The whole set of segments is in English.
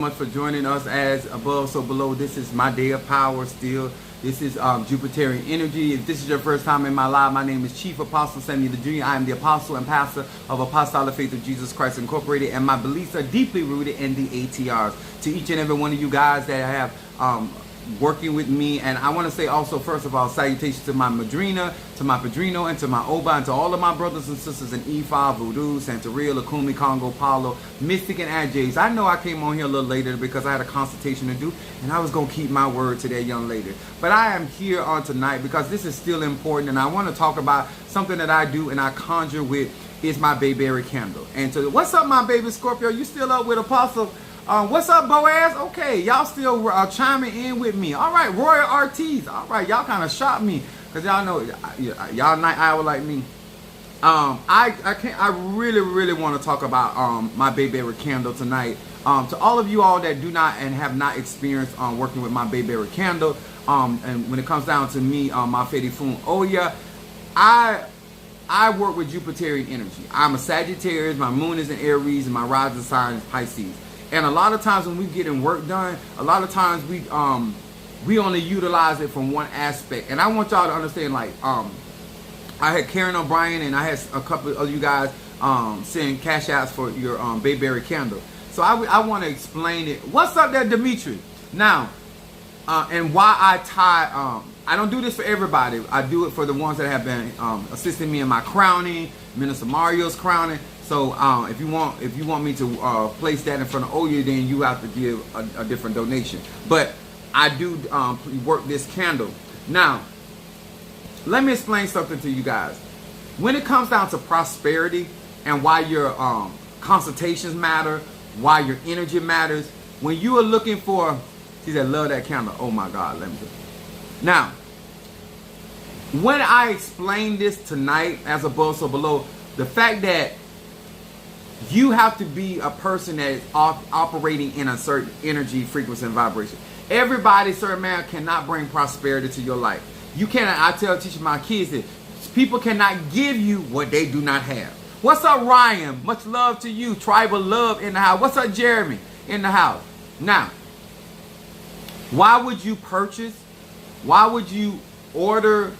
Much for joining us as above so below. This is my day of power still. This is Jupiterian energy. If this is your first time in my live, my name is Chief Apostle Samuel the Jr. I am the apostle and pastor of Apostolic Faith of Jesus Christ Incorporated, and my beliefs are deeply rooted in the ATRs. To each and every one of you guys that have working with me, and I want to say also, first of all, salutations to my madrina, to my padrino, and to my oba, and to all of my brothers and sisters in E5, Voodoo, Santeria, Lakumi, Congo, Paulo, Mystic, and Adjays. I know I came on here a little later because I had a consultation to do, and I was going to keep my word to that young lady. But I am here on tonight because this is still important, and I want to talk about something that I do and I conjure with is my Bayberry Candle. And so, what's up, my baby Scorpio? You still up with Apostle? What's up, Boaz? Okay, y'all still chiming in with me. All right, Royal Ortiz. All right, y'all kind of shocked me because y'all know y'all night owl like me. I really want to talk about my Bayberry Candle tonight. To all of you all that do not and have not experienced working with my Bayberry Candle, and when it comes down to me, my Fede Fun, oh yeah, I work with Jupiterian energy. I'm a Sagittarius. My moon is in Aries, and my rising sign is Pisces. And a lot of times when we getting work done, a lot of times we only utilize it from one aspect. And I want y'all to understand, like, I had Karen O'Brien and I had a couple of you guys send cash outs for your Bayberry Candle. So I want to explain it. What's up there, Dimitri? Now, and why I tie, I don't do this for everybody. I do it for the ones that have been assisting me in my crowning, Minister Mario's crowning. So if you want me to place that in front of Oya, then you have to give a different donation. But I do work this candle. Now, let me explain something to you guys. When it comes down to prosperity and why your consultations matter, why your energy matters, when you are looking for, see that love that candle. Oh my God, let me do it. Now, when I explain this tonight as above so below, the fact that you have to be a person that is operating in a certain energy, frequency, and vibration. Everybody, certain man, cannot bring prosperity to your life. You cannot. Teach my kids that people cannot give you what they do not have. What's up, Ryan? Much love to you. Tribal love in the house. What's up, Jeremy? In the house. Now, why would you purchase? Why would you order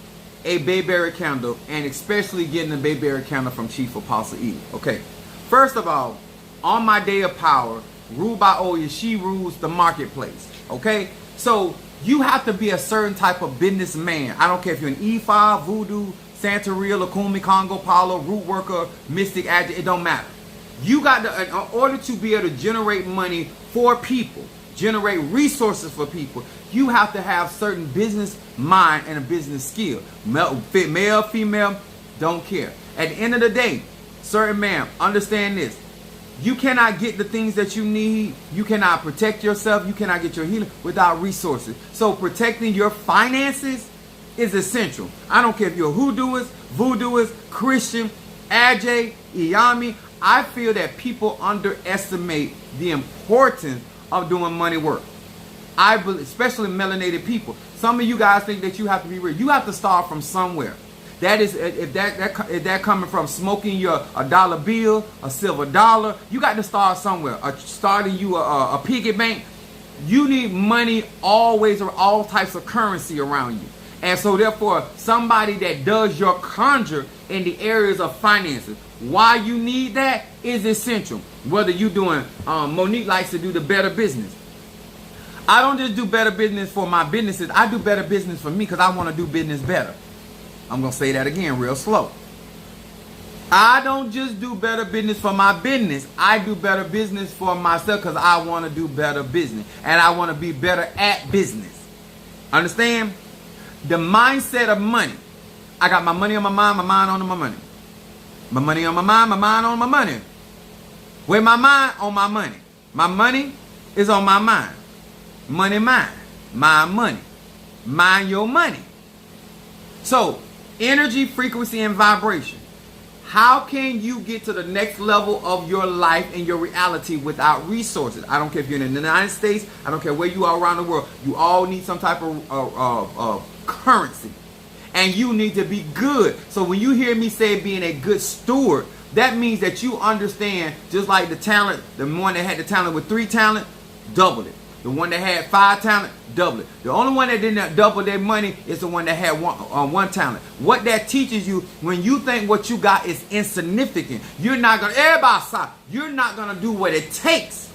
a Bayberry Candle, and especially getting a Bayberry Candle from Chief Apostle E? Okay. First of all, on my day of power, ruled by Oya, she rules the marketplace. Okay? So you have to be a certain type of businessman. I don't care if you're an E5, Voodoo, Santeria, Lakumi, Congo, Paulo, Root Worker, Mystic, Adject, it don't matter. You got to, in order to be able to generate money for people, generate resources for people, you have to have certain business mind and a business skill. Male, female, don't care. At the end of the day, certain man, understand this. You cannot get the things that you need. You cannot protect yourself. You cannot get your healing without resources. So protecting your finances is essential. I don't care if you're a hoodooist, voodooist, Christian, Ajay, Iyami. I feel that people underestimate the importance of doing money work. I believe, especially melanated people. Some of you guys think that you have to be rich. You have to start from somewhere. That is, if that coming from smoking your $1 bill, a silver dollar, you got to start somewhere. Starting you a piggy bank, you need money always, or all types of currency around you. And so therefore, somebody that does your conjure in the areas of finances, why you need that is essential. Whether you doing, Monique likes to do the better business. I don't just do better business for my businesses. I do better business for me because I want to do business better. I'm going to say that again real slow. I don't just do better business for my business. I do better business for myself because I want to do better business. And I want to be better at business. Understand? The mindset of money. I got my money on my mind on my money. My money on my mind on my money. Where my mind on my money. My money is on my mind. Money mine. My money. Mind your money. So, energy, frequency, and vibration. How can you get to the next level of your life and your reality without resources? I don't care if you're in the United States. I don't care where you are around the world. You all need some type of currency. And you need to be good. So when you hear me say being a good steward, that means that you understand, just like the talent, the one that had the talent with 3 talent, doubled it. The one that had 5 talent, doubled it. The only one that didn't double their money is the one that had one talent. What that teaches you, when you think what you got is insignificant, you're not gonna, everybody stop. You're not gonna do what it takes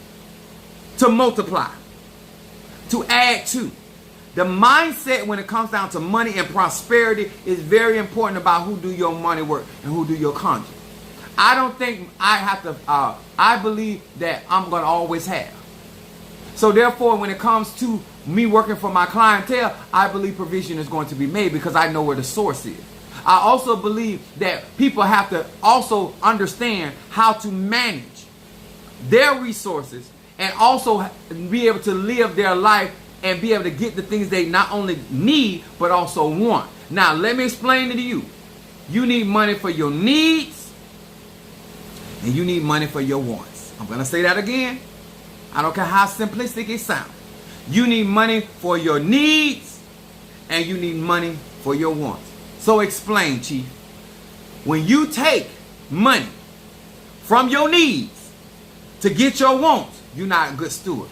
to multiply, to add to. The mindset when it comes down to money and prosperity is very important about who do your money work and who do your conjure. I don't think I have to, I believe that I'm gonna always have. So therefore, when it comes to me working for my clientele, I believe provision is going to be made because I know where the source is. I also believe that people have to also understand how to manage their resources and also be able to live their life and be able to get the things they not only need, but also want. Now, let me explain it to you. You need money for your needs and you need money for your wants. I'm going to say that again. I don't care how simplistic it sounds. You need money for your needs and you need money for your wants. So explain, Chief. When you take money from your needs to get your wants, you're not a good steward.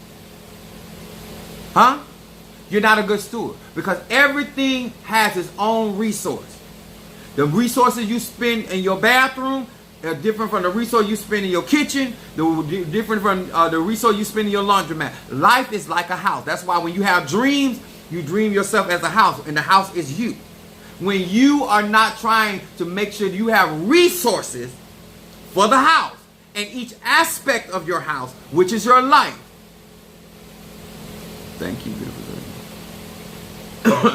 Huh? You're not a good steward because everything has its own resource. The resources you spend in your bathroom are different from the resource you spend in your kitchen, different from the resource you spend in your laundromat. Life is like a house. That's why when you have dreams, you dream yourself as a house, and the house is you. When you are not trying to make sure you have resources for the house and each aspect of your house, which is your life. Thank you, beautiful.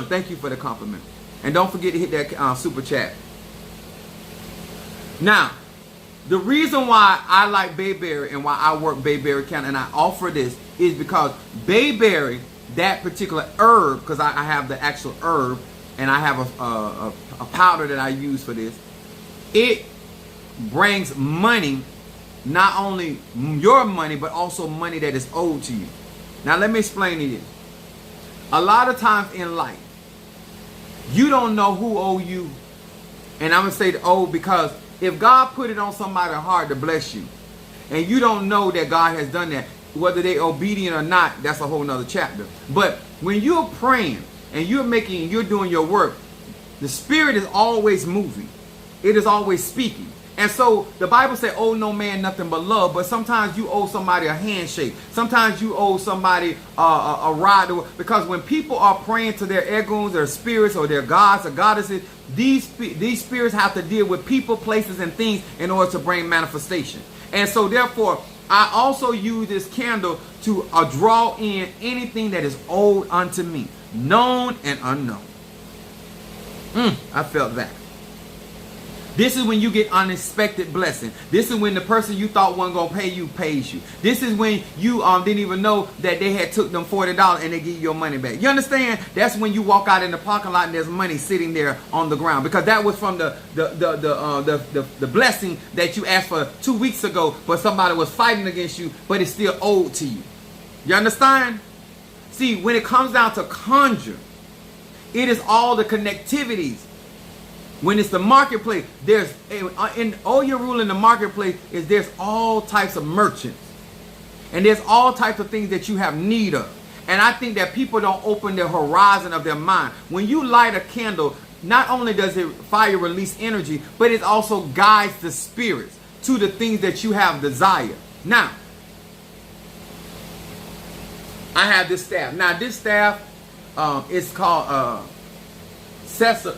Thank you for the compliment. And don't forget to hit that super chat. Now, the reason why I like Bayberry and why I work Bayberry Candle and I offer this is because Bayberry, that particular herb, because I have the actual herb and I have a powder that I use for this, it brings money, not only your money, but also money that is owed to you. Now let me explain to you. A lot of times in life, you don't know who owe you. And I'm going to say the owe because if God put it on somebody's heart to bless you, and you don't know that God has done that, whether they're obedient or not, that's a whole nother chapter. But when you're praying and you're doing your work, the Spirit is always moving. It is always speaking. And so the Bible says, owe no man nothing but love. But sometimes you owe somebody a handshake. Sometimes you owe somebody a ride. Because when people are praying to their egos, their spirits, or their gods or goddesses, these spirits have to deal with people, places, and things in order to bring manifestation. And so therefore, I also use this candle to draw in anything that is owed unto me, known and unknown. I felt that. This is when you get unexpected blessing. This is when the person you thought wasn't going to pay you pays you. This is when you didn't even know that they had took them $40 and they give you your money back. You understand? That's when you walk out in the parking lot and there's money sitting there on the ground. Because that was from the blessing that you asked for 2 weeks ago, but somebody was fighting against you, but it's still owed to you. You understand? See, when it comes down to conjure, it is all the connectivities. When it's the marketplace, there's all your rule in the marketplace is there's all types of merchants. And there's all types of things that you have need of. And I think that people don't open their horizon of their mind. When you light a candle, not only does it fire release energy, but it also guides the spirits to the things that you have desire. Now, I have this staff. Now, this staff is called sassafras.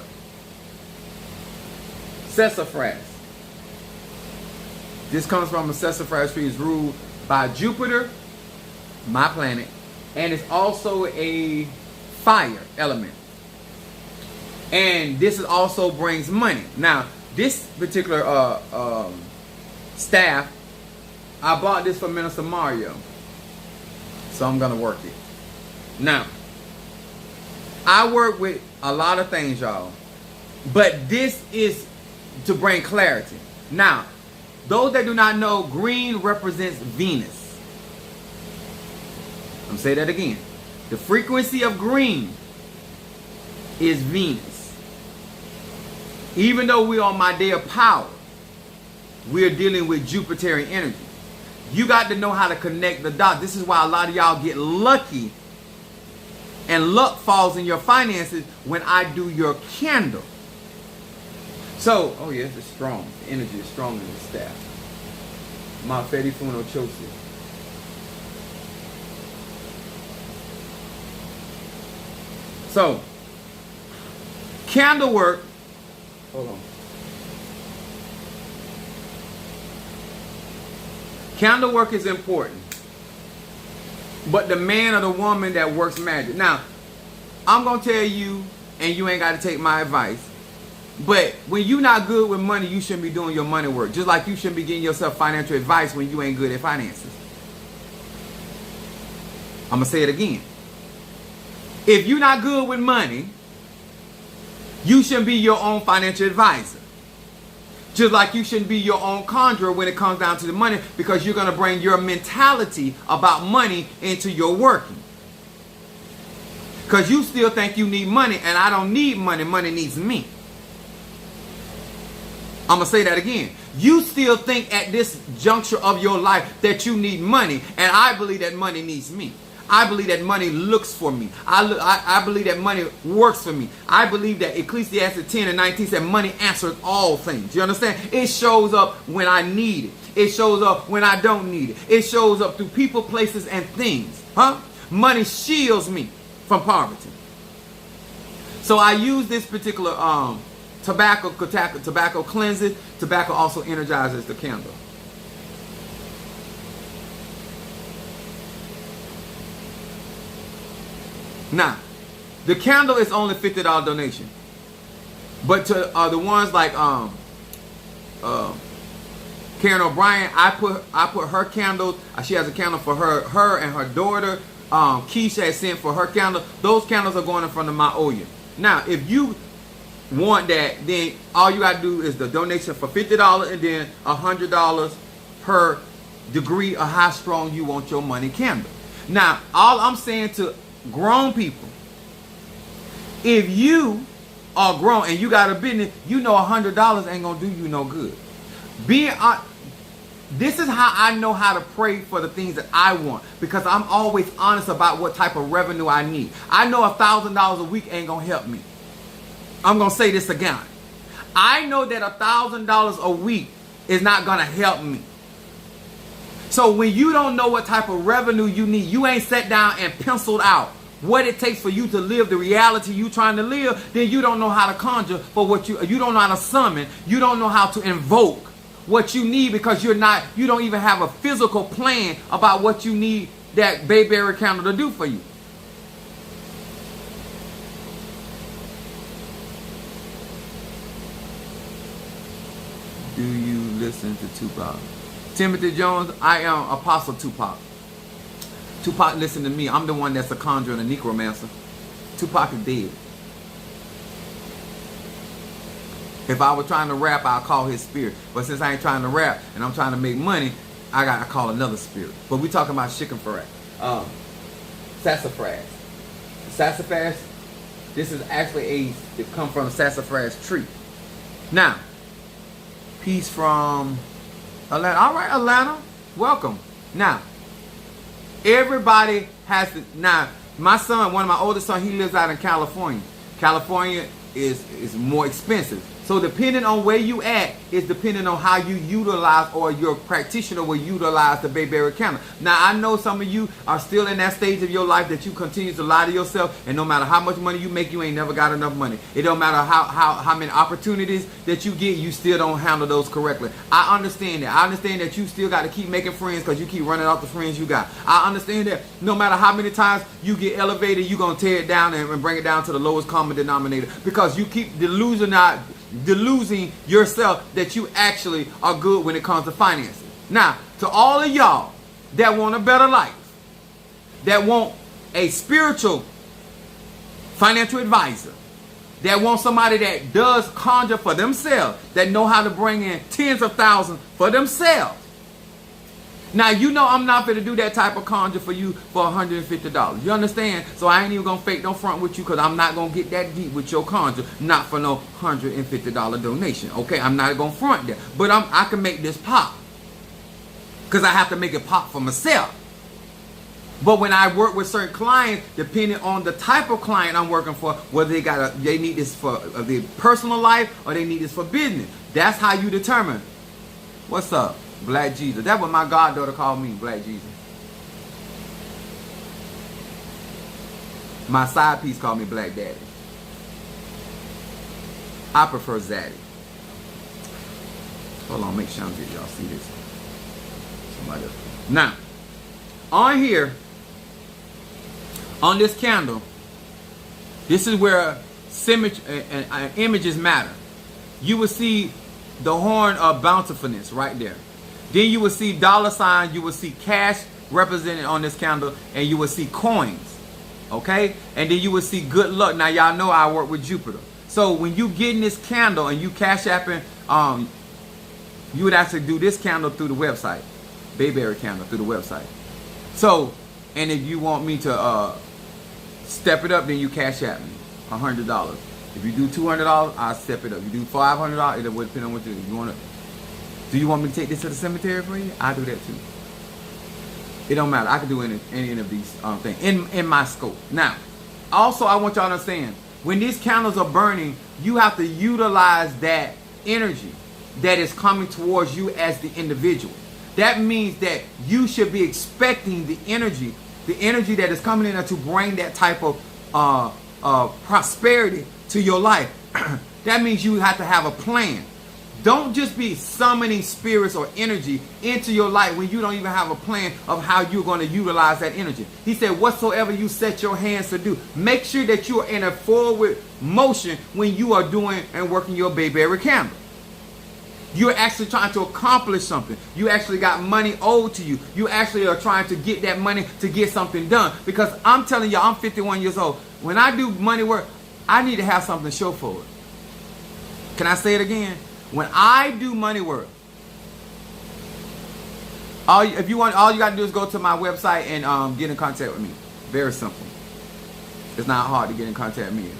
This comes from a sassafras tree. It's ruled by Jupiter, my planet, and it's also a fire element. And this also brings money. Now, this particular staff, I bought this from Minister Mario, so I'm gonna work it. Now, I work with a lot of things, y'all, but this is to bring clarity. Now, those that do not know, green represents Venus. I'm going to say that again. The frequency of green is Venus. Even though we're on my day of power, we're dealing with Jupiterian energy. You got to know how to connect the dots. This is why a lot of y'all get lucky and luck falls in your finances when I do your candle. So, oh yes, it's strong. The energy is strong in the staff. Ma Fedi Funo Chosi. So, candle work. Hold on. Candle work is important. But the man or the woman that works magic. Now, I'm going to tell you, and you ain't got to take my advice, but when you're not good with money, you shouldn't be doing your money work. Just like you shouldn't be giving yourself financial advice when you ain't good at finances. I'm going to say it again. If you're not good with money, you shouldn't be your own financial advisor. Just like you shouldn't be your own conjurer when it comes down to the money, because you're going to bring your mentality about money into your working. Because you still think you need money, and I don't need money. Money needs me. I'm going to say that again. You still think at this juncture of your life that you need money, and I believe that money needs me. I believe that money looks for me. I believe that money works for me. I believe that Ecclesiastes 10 and 19 said money answers all things. You understand? It shows up when I need it. It shows up when I don't need it. It shows up through people, places, and things. Money shields me from poverty. So I use this particular tobacco cleanses. Tobacco also energizes the candle. Now, the candle is only $50 donation. But to the ones like Karen O'Brien, I put her candles. She has a candle for her and her daughter. Keisha has sent for her candle. Those candles are going in front of my Oya. Now, if you want that, then all you got to do is the donation for $50 and then $100 per degree of how strong you want your money candle. Now, all I'm saying to grown people, if you are grown and you got a business, you know $100 ain't gonna do you no good. This is how I know how to pray for the things that I want, because I'm always honest about what type of revenue I need. I know $1,000 a week ain't gonna help me. I'm gonna say this again. I know that $1,000 a week is not gonna help me. So when you don't know what type of revenue you need, you ain't sat down and penciled out what it takes for you to live the reality you trying to live, then you don't know how to conjure for what you don't know how to summon, you don't know how to invoke what you need, because you don't even have a physical plan about what you need that Bayberry Candle to do for you. Do you listen to Tupac? Timothy Jones, I am Apostle Tupac. Tupac listen to me. I'm the one that's a conjurer and a necromancer. Tupac is dead. If I were trying to rap, I'd call his spirit. But since I ain't trying to rap and I'm trying to make money, I call another spirit. But we talking about chicken farak. Sassafras. Sassafras, this is actually it come from a sassafras tree. Now, piece from Atlanta. All right, Atlanta, welcome. Now, everybody has to. Now, my son, one of my oldest sons, he lives out in California. California is more expensive. So depending on where you at is depending on how you utilize, or your practitioner will utilize the Bayberry Candle. Now I know some of you are still in that stage of your life that you continue to lie to yourself, and no matter how much money you make, you ain't never got enough money. It don't matter how many opportunities that you get, you still don't handle those correctly. I understand that. I understand that you still got to keep making friends because you keep running off the friends you got. I understand that no matter how many times you get elevated, you're going to tear it down and bring it down to the lowest common denominator, because you keep delusing yourself that you actually are good when it comes to finances. Now, to all of y'all that want a better life, that want a spiritual financial advisor, that want somebody that does conjure for themselves, that know how to bring in tens of thousands for themselves. Now, you know I'm not going to do that type of conjure for you for $150. You understand? So I ain't even going to fake no front with you, because I'm not going to get that deep with your conjure. Not for no $150 donation. Okay? I'm not going to front there. But I can make this pop. because I have to make it pop for myself. But when I work with certain clients, depending on the type of client I'm working for, whether they need this for their personal life or they need this for business, that's how you determine. What's up, Black Jesus? That's what my goddaughter called me, Black Jesus. My side piece called me Black Daddy. I prefer Zaddy. Hold on, make sure y'all see this. Somebody else. Now, on here, on this candle, this is where images matter. You will see the horn of bountifulness right there. Then you will see dollar signs. You will see cash represented on this candle, and you will see coins. Okay, and then you will see good luck. Now y'all know I work with Jupiter. So when you get in this candle and you cash apping, you would actually do this candle through the website, Bayberry Candle through the website. So, and if you want me to step it up, then you cash app me $100. If you do $200, I'll step it up. You do $500, it would depend on what you do. Do you want me to take this to the cemetery for you? I do that too. It don't matter. I can do any of these things in my scope. Now, also I want y'all to understand, when these candles are burning, you have to utilize that energy that is coming towards you as the individual. That means that you should be expecting the energy that is coming in to bring that type of prosperity to your life. That means you have to have a plan. Don't just be summoning spirits or energy into your life when you don't even have a plan of how you're going to utilize that energy. He said, whatsoever you set your hands to do, make sure that you are in a forward motion when you are doing and working your Bayberry Candle. You're actually trying to accomplish something. You actually got money owed to you. You actually are trying to get that money to get something done. Because I'm telling you, I'm 51 years old. When I do money work, I need to have something to show for it. Can I say it again? When I do money work, all you got to do is go to my website and get in contact with me. Very simple. It's not hard to get in contact with me.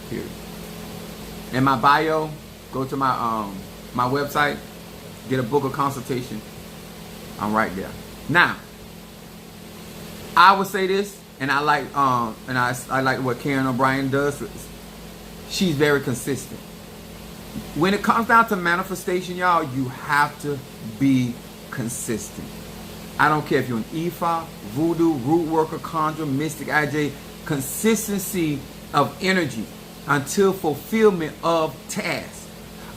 Period. In my bio, go to my my website, get a book of consultation. I'm right there. Now, I would say this, and I like I like what Karen O'Brien does. She's very consistent. When it comes down to manifestation, y'all, you have to be consistent. I don't care if you're an Ifa, Voodoo, Root Worker, Conjure, Mystic, IJ. Consistency of energy until fulfillment of tasks.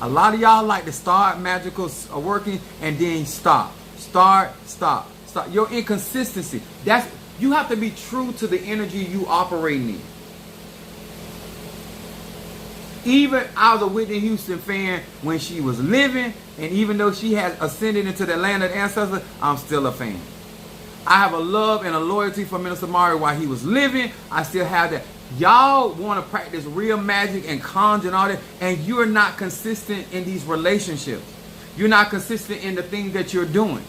A lot of y'all like to start magical working and then stop. Start, stop, stop. Your inconsistency. You have to be true to the energy you operating in. Even I was a Whitney Houston fan when she was living, and even though she had ascended into the land of the ancestors, I'm still a fan. I have a love and a loyalty for Minister Mario while he was living. I still have that. Y'all want to practice real magic and conjure and all that, and you're not consistent in these relationships. You're not consistent in the things that you're doing.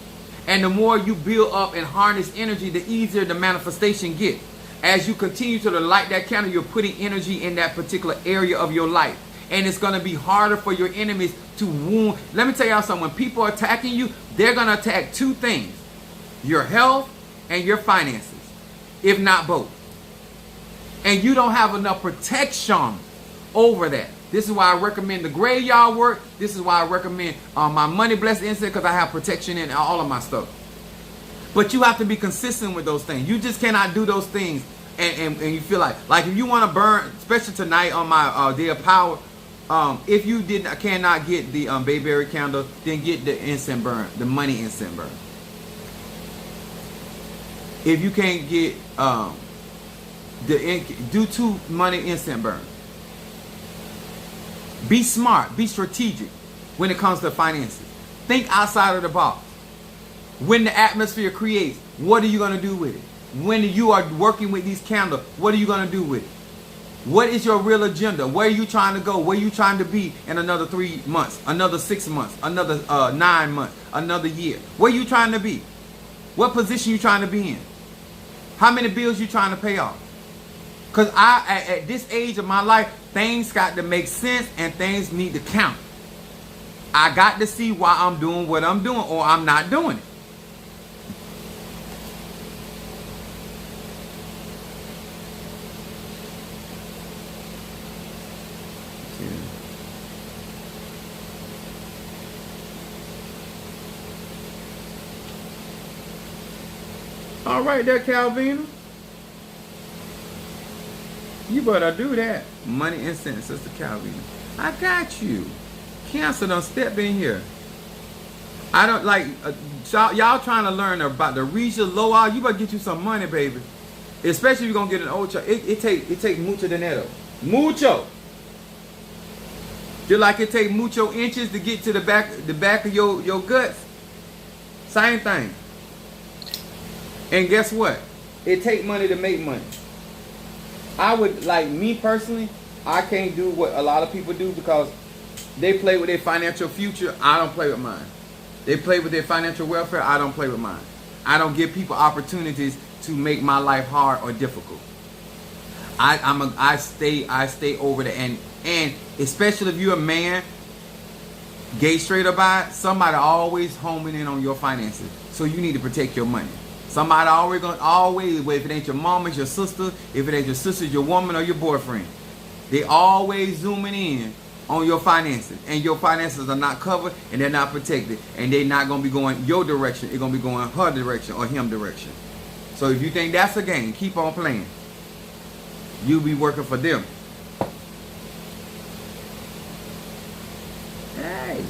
And the more you build up and harness energy, the easier the manifestation gets. As you continue to light that candle, you're putting energy in that particular area of your life. And it's going to be harder for your enemies to wound. Let me tell y'all something. When people are attacking you, they're going to attack two things. Your health and your finances, if not both. And you don't have enough protection over that. This is why I recommend the graveyard work. This is why I recommend my money blessed incense, because I have protection in all of my stuff. But you have to be consistent with those things. You just cannot do those things and you feel like if you want to burn, especially tonight on my Day of Power, if you cannot get the Bayberry candle, then get the incense burn, the money incense burn. If you can't get do 2 money incense burn. Be smart, be strategic when it comes to finances. Think outside of the box. When the atmosphere creates, what are you going to do with it? When you are working with these candles, what are you going to do with it? What is your real agenda? Where are you trying to go? Where are you trying to be in another 3 months, another 6 months, another 9 months, another year? Where are you trying to be? What position are you trying to be in? How many bills are you trying to pay off? Because at this age of my life, things got to make sense and things need to count. I got to see why I'm doing what I'm doing or I'm not doing it. All right there, Calvina. You better do that. Money and sense, Sister Calvina. I got you. Cancer done step in here. I don't like y'all trying to learn about the Risha Loa. You better get you some money, baby. Especially if you're gonna get an old child. It take mucho dinero. Mucho. Just like it take mucho inches to get to the back of your guts. Same thing. And guess what? It take money to make money. I would, like me personally, I can't do what a lot of people do because they play with their financial future. I don't play with mine. They play with their financial welfare. I don't play with mine. I don't give people opportunities to make my life hard or difficult. I stay over there, and especially if you're a man, gay, straight or bi, somebody always homing in on your finances. So you need to protect your money. Somebody always, if it ain't your mama, it's your sister. If it ain't your sister, it's your woman or your boyfriend. They always zooming in on your finances, and your finances are not covered and they're not protected, and they're not gonna be going your direction. It's gonna be going her direction or him direction. So if you think that's a game, keep on playing. You'll be working for them. Hey.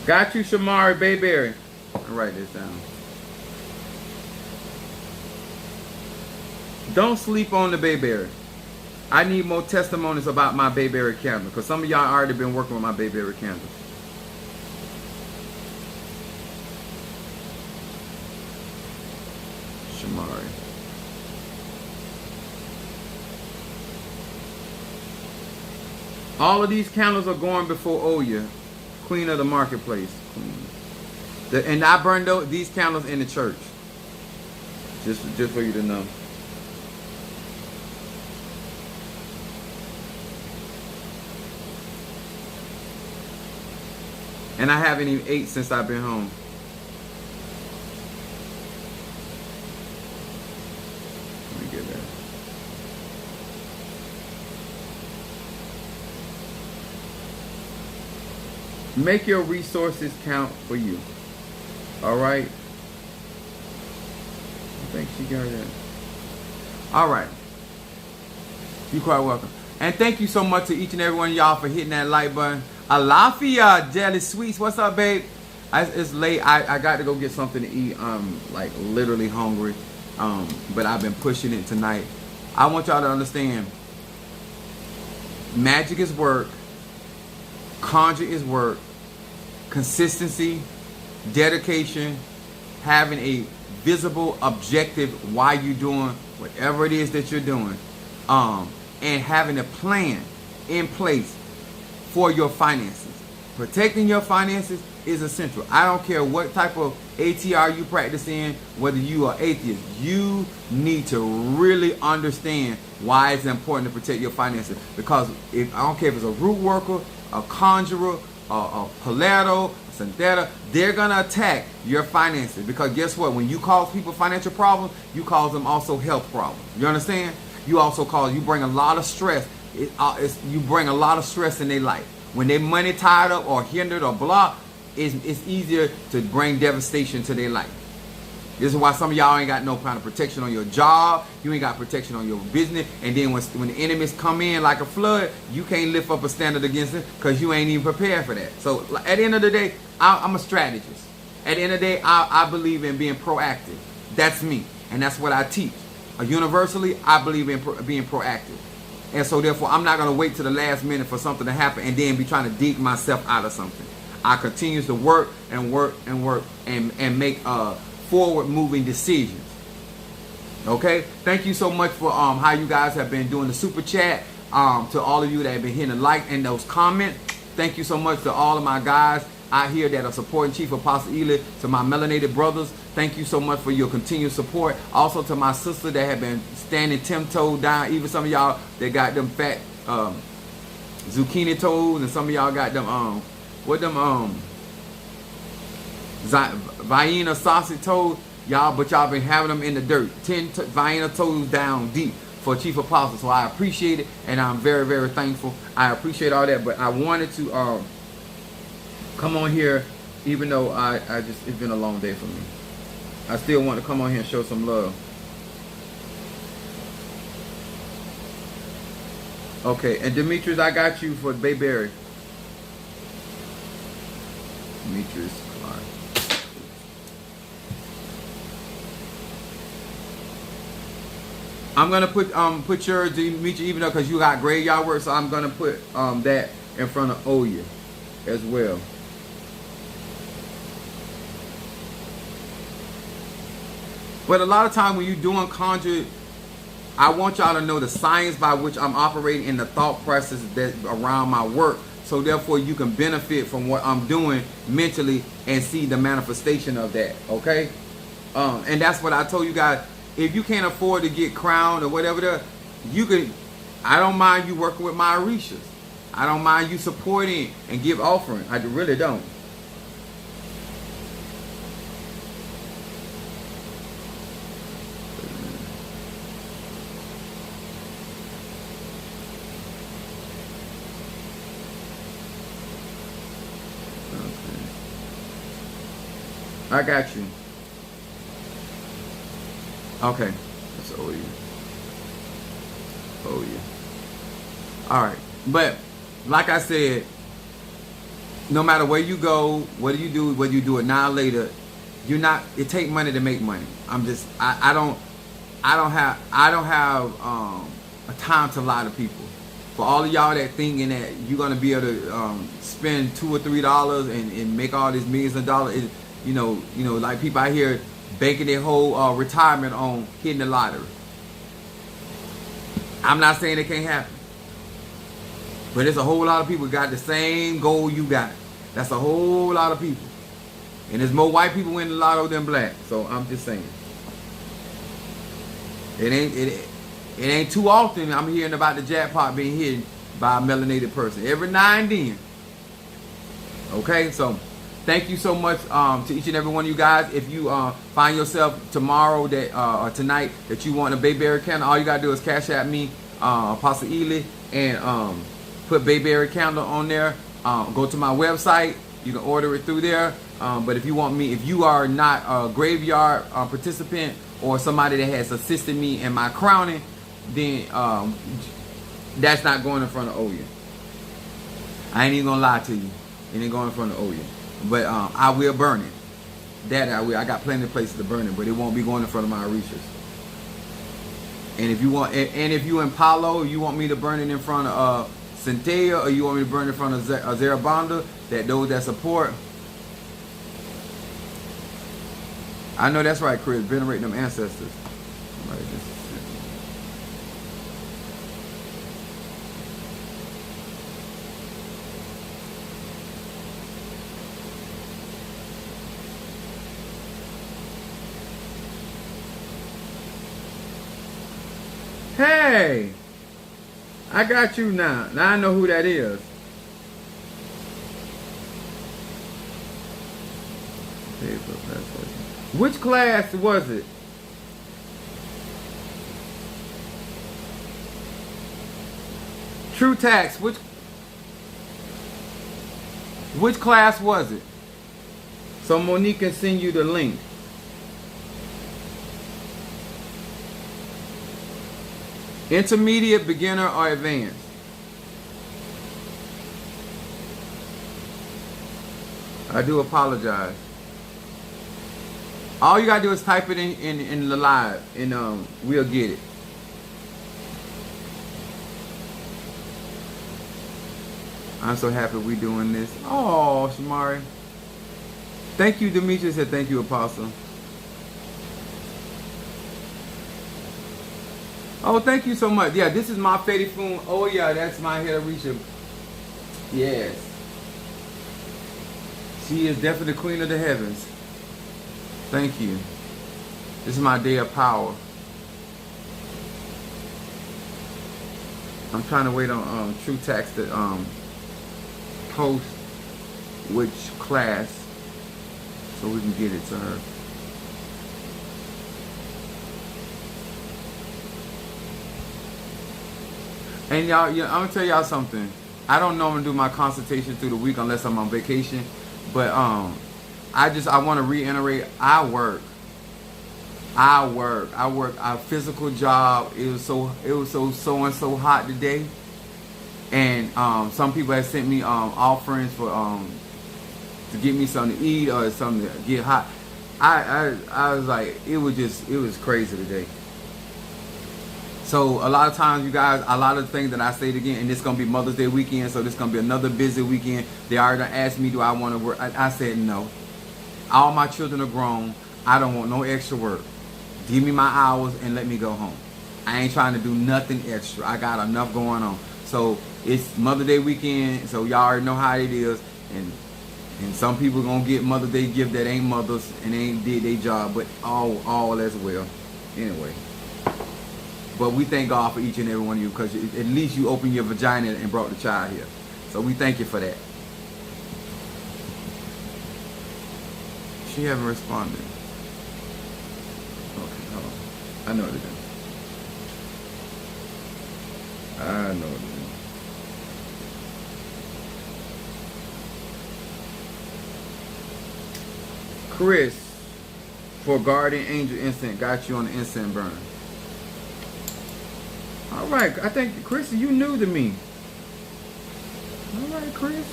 Got you, Shamari Bayberry. I'll write this down. Don't sleep on the Bayberry. I need more testimonies about my Bayberry candle, because some of y'all already been working with my Bayberry candle. Shamari. All of these candles are going before Oya, Queen of the Marketplace. And I burned these candles in the church. Just for you to know. And I haven't even ate since I've been home. Let me get that. Make your resources count for you. All right. I think she got that. All right. You're quite welcome. And thank you so much to each and every one of y'all for hitting that like button. Alafia Jelly Sweets. What's up, babe? It's late. I got to go get something to eat. I'm like literally hungry. But I've been pushing it tonight. I want y'all to understand. Magic is work. Conjure is work. Consistency, dedication, having a visible objective why you're doing whatever it is that you're doing, and having a plan in place for your finances. Protecting your finances is essential. I don't care what type of ATR you practice in, whether you are atheist. You need to really understand why it's important to protect your finances. Because I don't care if it's a root worker, a conjurer, a paleto, a santera, they're gonna attack your finances. Because guess what? When you cause people financial problems, you cause them also health problems. You understand? You also bring a lot of stress. You bring a lot of stress in their life. When their money tied up or hindered or blocked, it's easier to bring devastation to their life. This is why some of y'all ain't got no kind of protection on your job. You ain't got protection on your business. And then when the enemies come in like a flood, you can't lift up a standard against it because you ain't even prepared for that. So at the end of the day, I'm a strategist. At the end of the day, I believe in being proactive. That's me. And that's what I teach. Universally, I believe in being proactive. And so therefore, I'm not going to wait to the last minute for something to happen and then be trying to dig myself out of something. I continue to work and work and work and make forward moving decisions. Okay, thank you so much for how you guys have been doing the super chat. To all of you that have been hitting the like and those comments, thank you so much to all of my guys out here that are supporting Chief Apostle Ely. To my melanated brothers, thank you so much for your continued support. Also to my sister that have been standing 10-toe down. Even some of y'all that got them fat zucchini toes, and some of y'all got them Vienna sausage toes, y'all, but y'all been having them in the dirt. 10 Vienna toes down deep for Chief Apostle. So I appreciate it, and I'm very, very thankful. I appreciate all that, but I wanted to come on here, even though it's been a long day for me. I still want to come on here and show some love. Okay, and Demetrius, I got you for Bayberry. Demetrius. I'm gonna put your Demetrius, even though because you got graveyard work, so I'm gonna put that in front of Oya as well. But a lot of time when you're doing conjure, I want y'all to know the science by which I'm operating and the thought process that around my work. So therefore you can benefit from what I'm doing mentally and see the manifestation of that. Okay? And that's what I told you guys. If you can't afford to get crowned or whatever, you can. I don't mind you working with my Orishas. I don't mind you supporting and give offering. I really don't. I got you. Okay. That's Oya. Oya. Alright. But, like I said, no matter where you go, what do you do, whether you do it now or later, you're not, it take money to make money. I'm just, I don't have a time to lie to people. For all of y'all that thinking that you're going to be able to spend $2 or $3 and make all these millions of dollars, you know, like people out here banking their whole retirement on hitting the lottery. I'm not saying it can't happen, but there's a whole lot of people got the same goal you got. That's a whole lot of people, and there's more white people winning the lotto than black. So I'm just saying, it ain't too often I'm hearing about the jackpot being hit by a melanated person. Every now and then. Okay, so. Thank you so much to each and every one of you guys. If you find yourself tomorrow or tonight that you want a Bayberry candle, all you gotta do is cash at me, Apostle Ely, and put Bayberry Candle on there. Go to my website. You can order it through there. But if you want me, if you are not a graveyard participant or somebody that has assisted me in my crowning, then that's not going in front of Oya. I ain't even gonna lie to you. It ain't going in front of Oya. But I will burn it. That I will. I got plenty of places to burn it, but it won't be going in front of my Orishas. And if you want, and if you in Palo, you want me to burn it in front of Centella, or you want me to burn it in front of Zarabanda, that those that support. I know that's right, Chris. Venerate them ancestors. Somebody just. Hey, I got you now. Now I know who that is. Which class was it? True Tax. Which class was it? So Monique can send you the link. Intermediate, beginner, or advanced? I do apologize. All you gotta do is type it in the live, and we'll get it. I'm so happy we doing this. Oh, Shamari. Thank you, Demetrius said thank you, Apostle. Oh, thank you so much. Yeah, this is my Fedi Foon. Oh, yeah, that's my head of Risha. Yes. She is definitely the queen of the heavens. Thank you. This is my day of power. I'm trying to wait on True Tax to post which class so we can get it to her. And y'all, I'm gonna tell y'all something. I don't normally do my consultation through the week unless I'm on vacation. But I want to reiterate, I work a physical job. It was so and so hot today, and some people have sent me offerings for to get me something to eat or something to get hot. I was like, it was crazy today. So a lot of times, you guys, a lot of things that I say again, and this is gonna be Mother's Day weekend, so this is gonna be another busy weekend. They already asked me, do I want to work? I said no. All my children are grown. I don't want no extra work. Give me my hours and let me go home. I ain't trying to do nothing extra. I got enough going on. So it's Mother's Day weekend, so y'all already know how it is. And some people gonna get Mother's Day gift that ain't mothers and ain't did their job, but all as well. Anyway. But we thank God for each and every one of you, because at least you opened your vagina and brought the child here. So we thank you for that. She haven't responded. Okay, hold on. I know what to do. I know what to do. Chris, for Guardian Angel Incense, got you on the incense burner. All right, I think, Chris, you new to me. All right, Chris.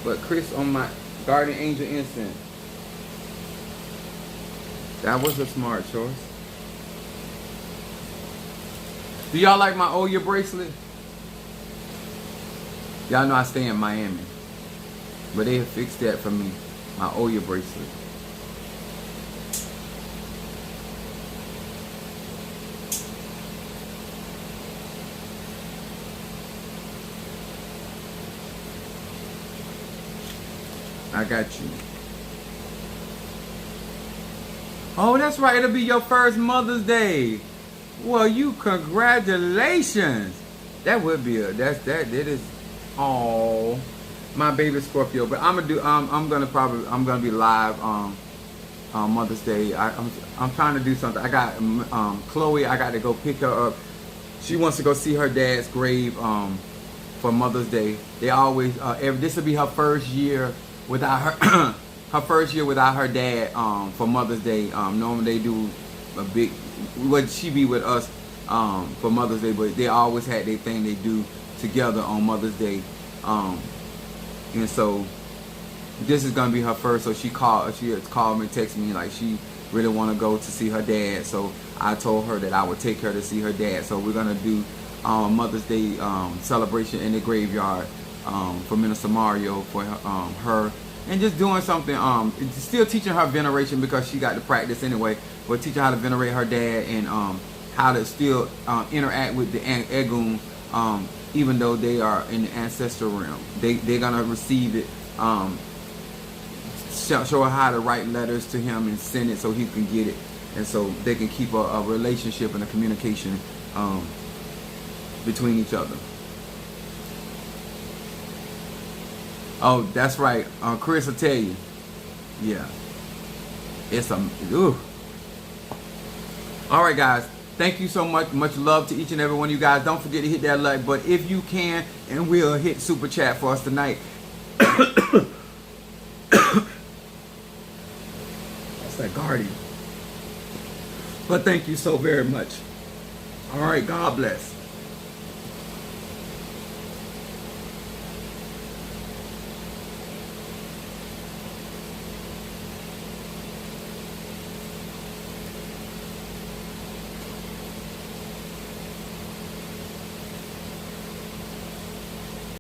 But Chris on my Guardian Angel Incense. That was a smart choice. Do y'all like my Oya bracelet? Y'all know I stay in Miami. But they have fixed that for me. My Oya bracelet. I got you. Oh, that's right. It'll be your first Mother's Day. Well, you congratulations. That would be that is all my baby Scorpio. But I'm gonna be live on Mother's Day. I'm trying to do something. I got Chloe. I got to go pick her up. She wants to go see her dad's grave for Mother's Day. They always this will be her first year without her her first year without her dad for Mother's Day. Normally they do a big, she be with us for Mother's Day, but they always had their thing they do together on Mother's Day. And so this is gonna be her first. So she had called me, texted me like she really want to go to see her dad. So I told her that I would take her to see her dad. So we're gonna do Mother's Day celebration in the graveyard for Minister Mario for her, and just doing something, still teaching her veneration, because she got to practice anyway, but teaching her how to venerate her dad, and how to still interact with the Egun, even though they are in the ancestral realm. They're gonna receive it, show her how to write letters to him and send it so he can get it, and so they can keep a relationship and a communication between each other. Oh, that's right. Chris will tell you. Yeah. It's ooh. All right, guys. Thank you so much. Much love to each and every one of you guys. Don't forget to hit that like button if you can, and we'll hit super chat for us tonight. That's that Guardian. But thank you so very much. All right. God bless.